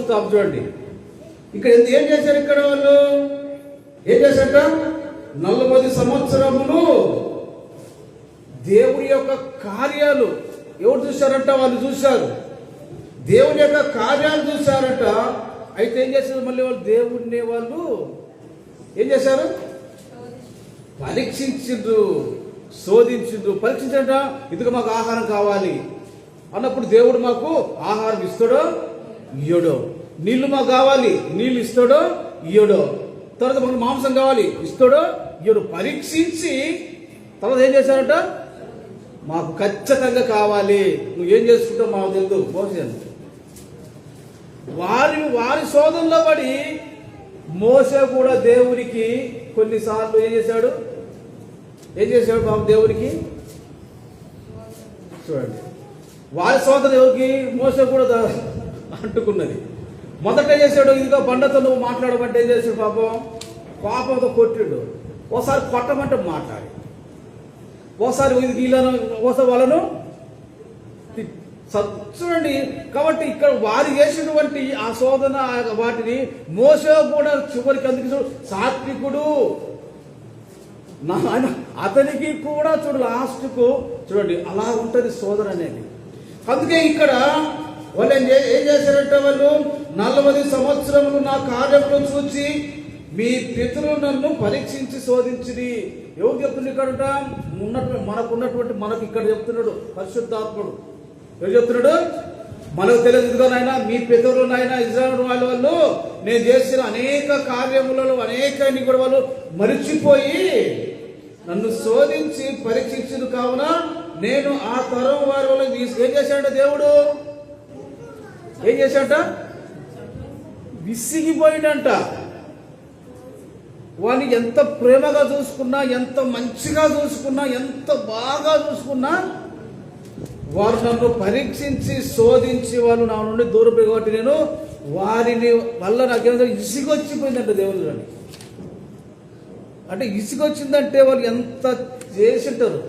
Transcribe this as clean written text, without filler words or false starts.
చూస్తాం చూడండి. ఇక్కడ ఏం చేశారు? ఇక్కడ వాళ్ళు ఏం చేశారట? 40 సంవత్సరములు దేవుని యొక్క కార్యాలు ఎవరు చూశారంట? వాళ్ళు చూశారు. దేవుని యొక్క కార్యాలు చూశారట. అయితే ఏం చేశారు? మళ్ళీ వాళ్ళు దేవుడిని వాళ్ళు ఏం చేశారు? పరీక్షించిండ్రు, శోధించిండ్రు. పరీక్షించట, ఇదిగో మాకు ఆహారం కావాలి అన్నప్పుడు దేవుడు మాకు ఆహారం ఇస్తాడో ఇయ్యడో, నీళ్లు మాకు కావాలి నీళ్లు ఇస్తాడో ఇయ్యడో, తర్వాత మాకు మాంసం కావాలి ఇస్తాడో ఇయ్యడు. పరీక్షించి తర్వాత ఏం చేశారట? మాకు ఖచ్చితంగా కావాలి, నువ్వు ఏం చేసుకుంటావు మాకు తెలుసు. మోసే వారి శోధనలో పడి మోసే కూడా దేవునికి కొన్నిసార్లు ఏం చేశాడు బాబు? దేవునికి చూడండి, వారి శోధన ఎవరికి? మోసే కూడా అంటుకున్నది. మొదట ఏం చేశాడు? ఇదిగో బండతో నువ్వు మాట్లాడమంటే ఏం చేశాడు? పాపంతో కొట్టిండు. ఓసారి కొట్టమంటే మాట్లాడి, ఓసారి వీళ్ళను ఓసారి వాళ్ళను చూడండి. కాబట్టి ఇక్కడ వారు చేసినటువంటి ఆ శోధన వాటిని మోసే కూడా చివరికి అందుకు సాత్వికుడు అతనికి కూడా చూడు లాస్ట్కు చూడండి అలా ఉంటుంది శోధన అనేది. అందుకే ఇక్కడ వాళ్ళు ఏం చేశారంటే వాళ్ళు 40 సంవత్సరములు నా కార్యములు చూచి మీ పితరులు నన్ను పరీక్షించి శోధించిరి. ఎవరు చెప్తుంది? ఇక్కడ మనకు ఇక్కడ చెప్తున్నాడు పరిశుద్ధాత్ముడు. ఎవరు చెప్తున్నాడు? మనకు తెలియదు నాయన, మీ పితరులు నాయన ఇజ్రాయేలు వాళ్ళు నేను చేసిన అనేక కార్యములలో అనేకాన్ని కూడా వాళ్ళు మరిచిపోయి నన్ను శోధించి పరీక్షించింది కావున నేను ఆ తరం వారి వల్ల ఏం చేశాడంట? దేవుడు ఏం చేశాడంట? విసిగిపోయిందంట. వాడిని ఎంత ప్రేమగా చూసుకున్నా, ఎంత మంచిగా చూసుకున్నా, ఎంత బాగా చూసుకున్నా వారు నన్ను పరీక్షించి శోధించి వాళ్ళు నా నుండి దూరం కాబట్టి నేను వారిని వల్ల నాకేమో ఇసుగొచ్చిపోయిందంట దేవుడు. అంటే ఇసుగొచ్చిందంటే వాళ్ళు ఎంత చేసింటారు.